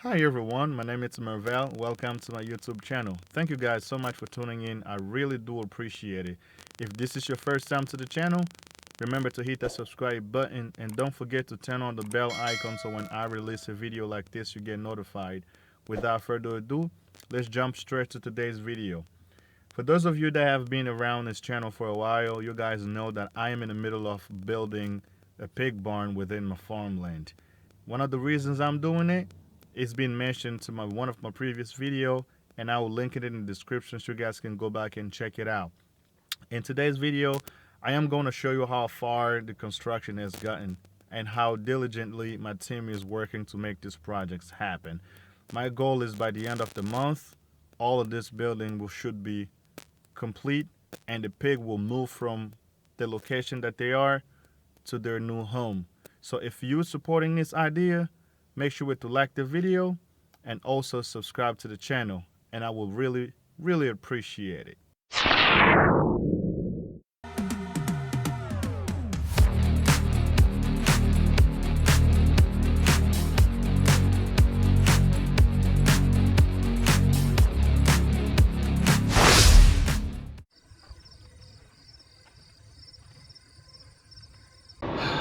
Hi everyone, my name is Mervel. Welcome to my YouTube channel. Thank you guys so much for tuning in. I really do appreciate it. If this is your first time to the channel, remember to hit that subscribe button and don't forget to turn on the bell icon so when I release a video like this, you get notified. Without further ado, let's jump straight to today's video. For those of you that have been around this channel for a while, you guys know that I am in the middle of building a pig barn within my farmland. One of the reasons I'm doing it, it's been mentioned to one of my previous video, and I will link it in the description so you guys can go back and check it out. In today's video, I am going to show you how far the construction has gotten and how diligently my team is working to make these projects happen. My goal is by the end of the month, all of this building should be complete and the pig will move from the location that they are to their new home. So if you're supporting this idea, make sure to like the video and also subscribe to the channel, and I will really appreciate it.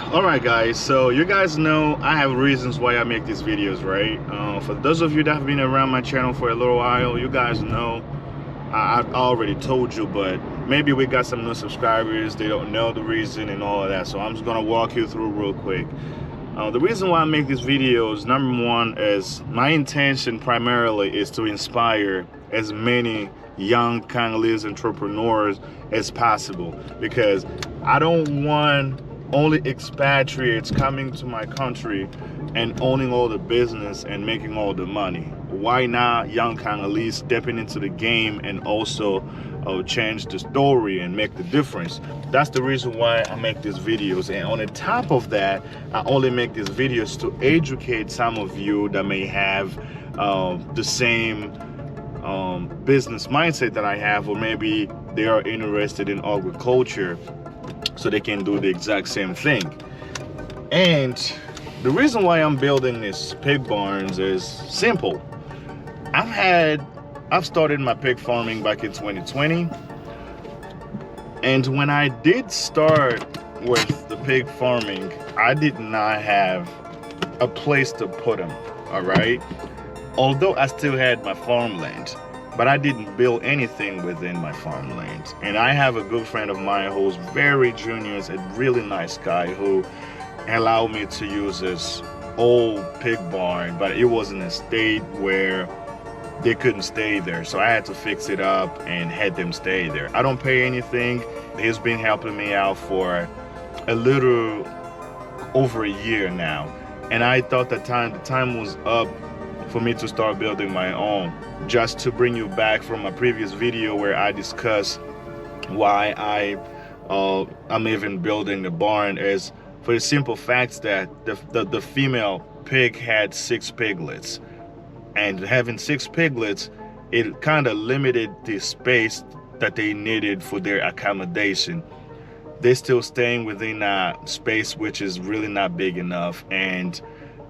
Alright guys, so you guys know I have reasons why I make these videos, right? For those of you that have been around my channel for a little while, you guys know I already told you, but maybe we got some new subscribers, they don't know the reason and all of that, so I'm just gonna walk you through real quick. The reason why I make these videos, number one, is my intention primarily is to inspire as many young Congolese entrepreneurs as possible, because I don't want only expatriates coming to my country and owning all the business and making all the money. Why not young Congolese stepping into the game and also change the story and make the difference? That's the reason why I make these videos. And on the top of that, I only make these videos to educate some of you that may have the same business mindset that I have, or maybe they are interested in agriculture, so they can do the exact same thing. And the reason why I'm building these pig barns is simple. I've started my pig farming back in 2020, and when I did start with the pig farming, I did not have a place to put them, all right? Although I still had my farmland, but I didn't build anything within my farmland. And I have a good friend of mine who's very junior, a really nice guy, who allowed me to use this old pig barn, but it was in a state where they couldn't stay there. So I had to fix it up and had them stay there. I don't pay anything. He's been helping me out for a little over a year now. And I thought the time was up for me to start building my own. Just to bring you back from my previous video where I discussed why I'm even building the barn, is for the simple fact that the female pig had 6 piglets, and having 6 piglets, it kind of limited the space that they needed for their accommodation. They're still staying within a space which is really not big enough, and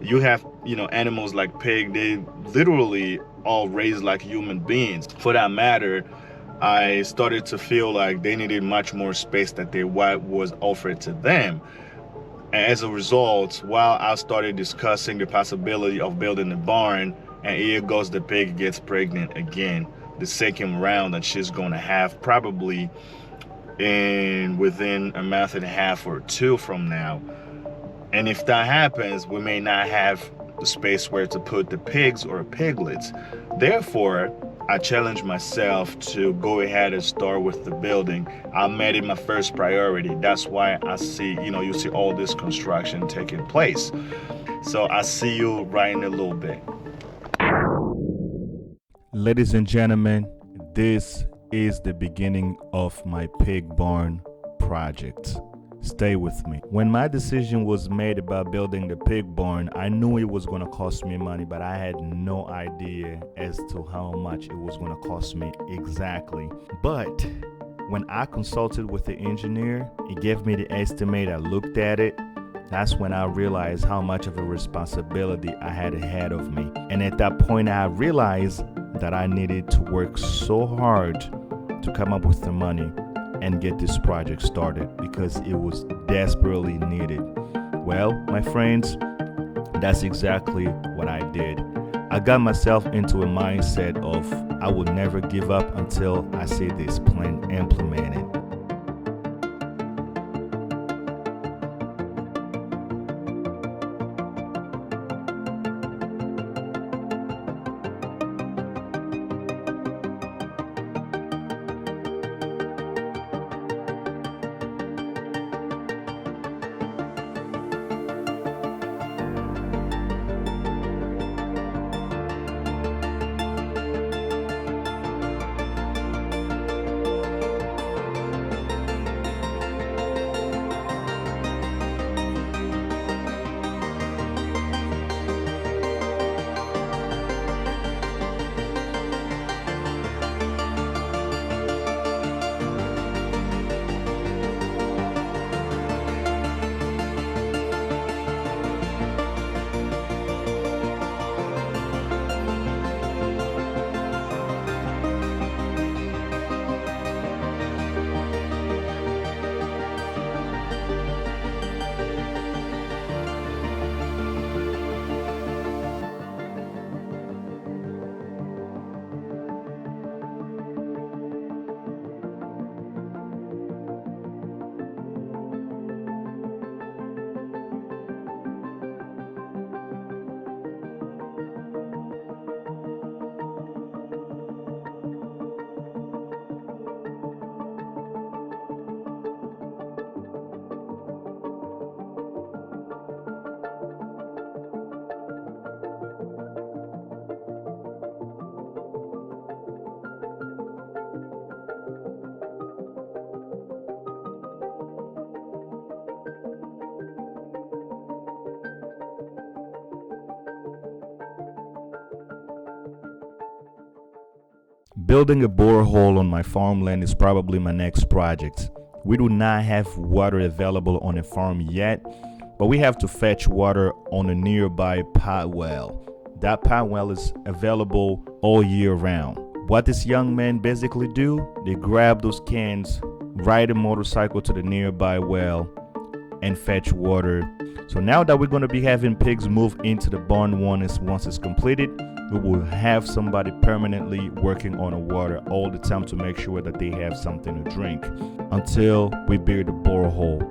you have, animals like pig, they literally all raised like human beings. For that matter, I started to feel like they needed much more space that what was offered to them. And as a result, while I started discussing the possibility of building a barn, and here goes the pig gets pregnant again, the second round that she's going to have probably within a month and a half or 2 from now. And if that happens, we may not have the space where to put the pigs or piglets. Therefore, I challenged myself to go ahead and start with the building. I made it my first priority. That's why I see, you see all this construction taking place. So I see you right in a little bit. Ladies and gentlemen, this is the beginning of my pig barn project. Stay with me. When my decision was made about building the pig barn, I knew it was going to cost me money, but I had no idea as to how much it was going to cost me exactly. But when I consulted with the engineer, he gave me the estimate. I looked at it, That's when I realized how much of a responsibility I had ahead of me. And at that point, I realized that I needed to work so hard to come up with the money and get this project started because it was desperately needed. Well, my friends, that's exactly what I did. I got myself into a mindset of I will never give up until I see this plan implemented. Building a borehole on my farmland is probably my next project. We do not have water available on a farm yet, but we have to fetch water on a nearby pot well. That pot well is available all year round. What this young man basically do, they grab those cans, ride a motorcycle to the nearby well, and fetch water. So now that we're going to be having pigs move into the barn once it's completed, we will have somebody permanently working on the water all the time to make sure that they have something to drink until we build the borehole.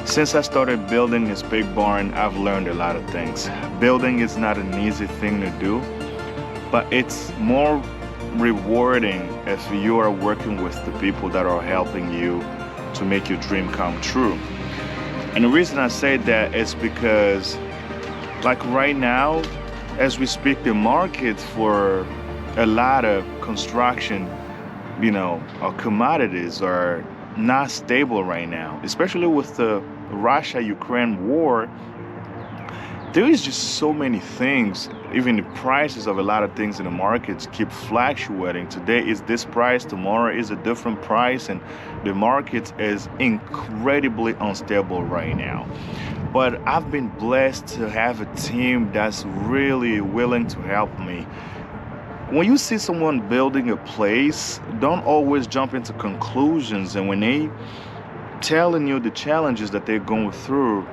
Since I started building this big barn, I've learned a lot of things. Building is not an easy thing to do, but it's more rewarding if you are working with the people that are helping you to make your dream come true. And the reason I say that is because, like right now, as we speak, the market for a lot of construction, or commodities are not stable right now, especially with the Russia-Ukraine war. There is just so many things. Even the prices of a lot of things in the markets keep fluctuating. Today is this price, tomorrow is a different price, and the market is incredibly unstable right now. But I've been blessed to have a team that's really willing to help me. When you see someone building a place, don't always jump into conclusions. And when they telling you the challenges that they're going through,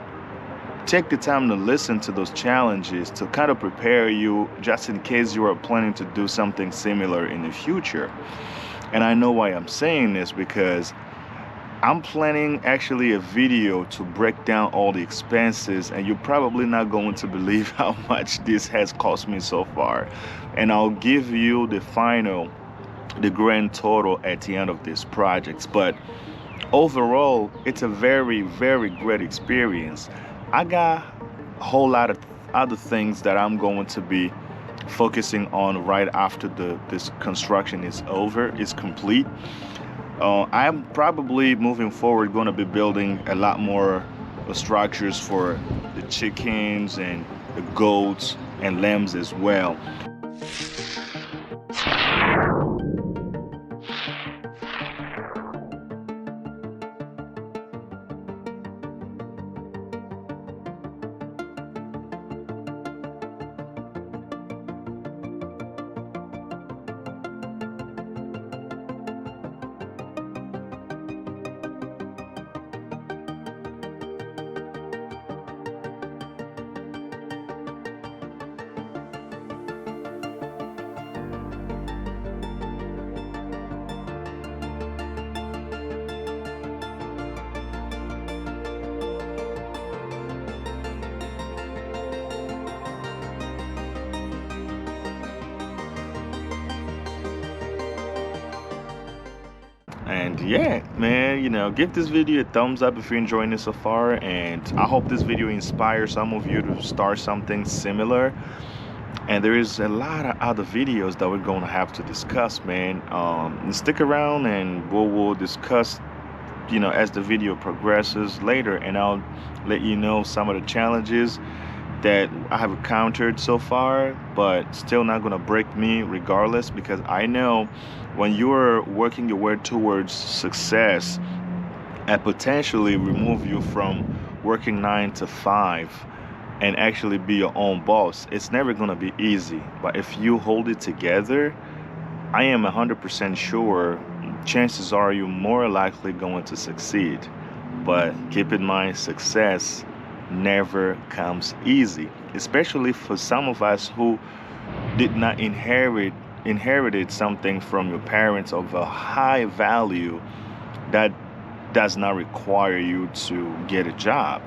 take the time to listen to those challenges to kind of prepare you just in case you are planning to do something similar in the future. And I know why I'm saying this, because I'm planning actually a video to break down all the expenses, and you're probably not going to believe how much this has cost me so far. And I'll give you the grand total at the end of this project. But overall, it's a very, very great experience. I got a whole lot of other things that I'm going to be focusing on right after this construction is complete. I'm probably moving forward going to be building a lot more structures for the chickens and the goats and lambs as well. And yeah, man, give this video a thumbs up if you're enjoying it so far, and I hope this video inspires some of you to start something similar. And there is a lot of other videos that we're going to have to discuss, man. Stick around and we'll discuss, as the video progresses later, and I'll let you know some of the challenges that I have encountered so far, but still not gonna break me regardless, because I know when you're working your way towards success and potentially remove you from working 9 to 5 and actually be your own boss, it's never gonna be easy. But if you hold it together, I am 100% sure chances are you're more likely going to succeed. But keep in mind, success never comes easy, especially for some of us who did not inherited something from your parents of a high value that does not require you to get a job.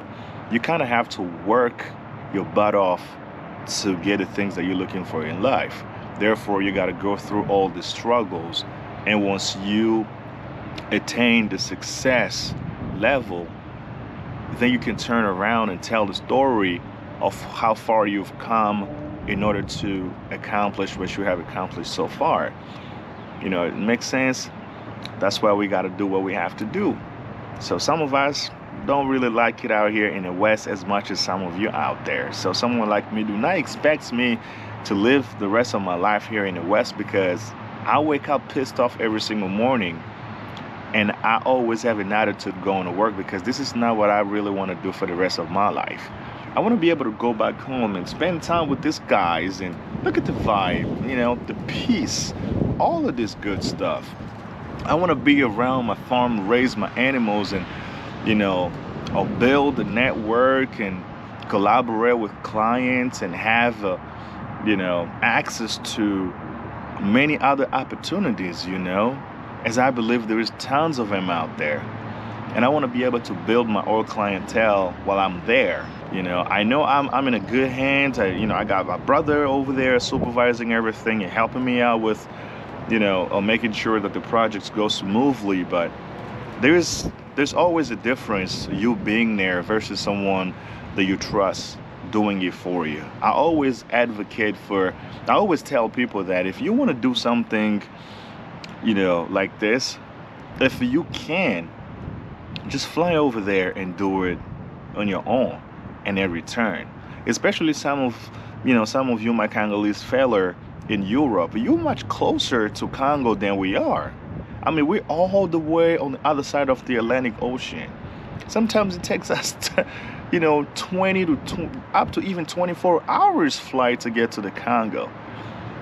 You kind of have to work your butt off to get the things that you're looking for in life. Therefore, you got to go through all the struggles, and once you attain the success level, then you can turn around and tell the story of how far you've come in order to accomplish what you have accomplished so far. It makes sense. That's why we got to do what we have to do. So some of us don't really like it out here in the West as much as some of you out there. So someone like me do not expect me to live the rest of my life here in the West, because I wake up pissed off every single morning. And I always have an attitude going to work, because this is not what I really want to do for the rest of my life. I want to be able to go back home and spend time with these guys and look at the vibe, the peace, all of this good stuff. I want to be around my farm, raise my animals, and, I'll build a network and collaborate with clients and have, access to many other opportunities, as I believe there is tons of them out there. And I want to be able to build my own clientele while I'm there. I know I'm in a good hands. I got my brother over there supervising everything and helping me out with, making sure that the projects go smoothly. But there's always a difference, you being there versus someone that you trust doing it for you. I always tell people that if you want to do something, like this, if you can, just fly over there and do it on your own and then return. Especially some of you, my Congolese fella in Europe, you're much closer to Congo than we are. I mean, we're all the way on the other side of the Atlantic Ocean. Sometimes it takes us 20 to up to even 24 hours flight to get to the Congo.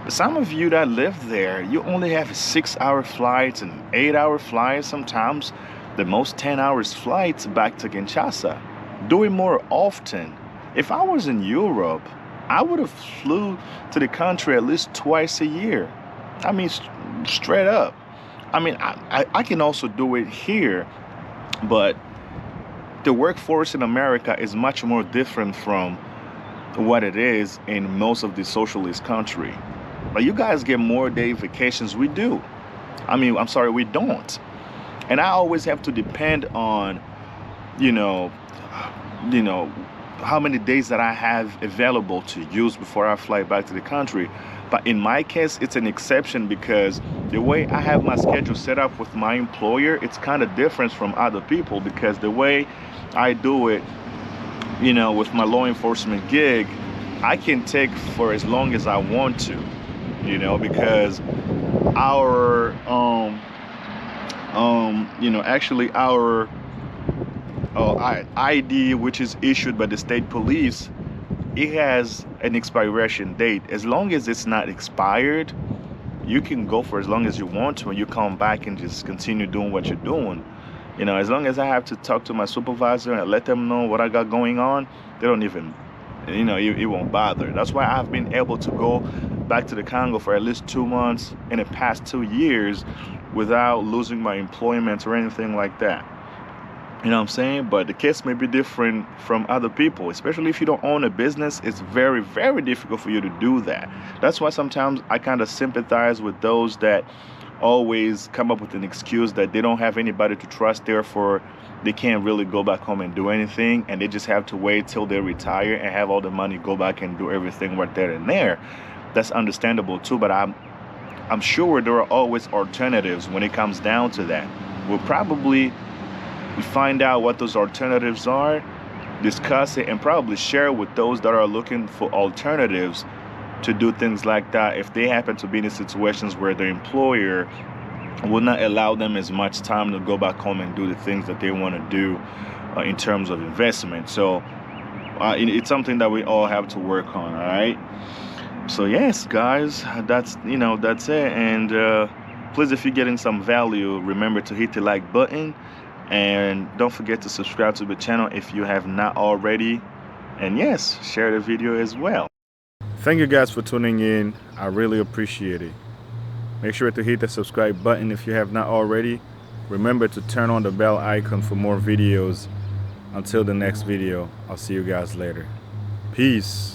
Some of you that live there, you only have 6-hour flights and 8-hour flights, sometimes the most 10 hours flights back to Kinshasa. Do it more often. If I was in Europe, I would have flew to the country at least twice a year. I mean, straight up. I mean, I can also do it here, but the workforce in America is much more different from what it is in most of the socialist country. Like, you guys get more day vacations. We do. I mean, I'm sorry, we don't. And I always have to depend on, you know, you know, how many days that I have available to use before I fly back to the country. But in my case, it's an exception because the way I have my schedule set up with my employer, it's kind of different from other people, because the way I do it, you know, with my law enforcement gig, I can take for as long as I want to, you know, because our you know, actually our ID, which is issued by the state police, it has an expiration date. As long as it's not expired, you can go for as long as you want to, and you come back and just continue doing what you're doing. You know, as long as I have to talk to my supervisor and let them know what I got going on, they don't even, you know, it won't bother. That's why I've been able to go back to the Congo for at least 2 months in the past 2 years without losing my employment or anything like that. You know what I'm saying? But the case may be different from other people, especially if you don't own a business. It's very, very difficult for you to do that. That's why sometimes I kind of sympathize with those that always come up with an excuse that they don't have anybody to trust, therefore they can't really go back home and do anything, and they just have to wait till they retire and have all the money, go back and do everything right there and there. That's understandable too, but I'm sure there are always alternatives when it comes down to that. We'll probably find out what those alternatives are, discuss it, and probably share it with those that are looking for alternatives to do things like that if they happen to be in situations where their employer will not allow them as much time to go back home and do the things that they want to do in terms of investment. So it's something that we all have to work on. All right. So yes, guys, that's it. And please, if you're getting some value, remember to hit the like button, and don't forget to subscribe to the channel if you have not already. And yes, share the video as well. Thank you guys for tuning in. I really appreciate it. Make sure to hit the subscribe button if you have not already. Remember to turn on the bell icon for more videos. Until the next video, I'll see you guys later. Peace.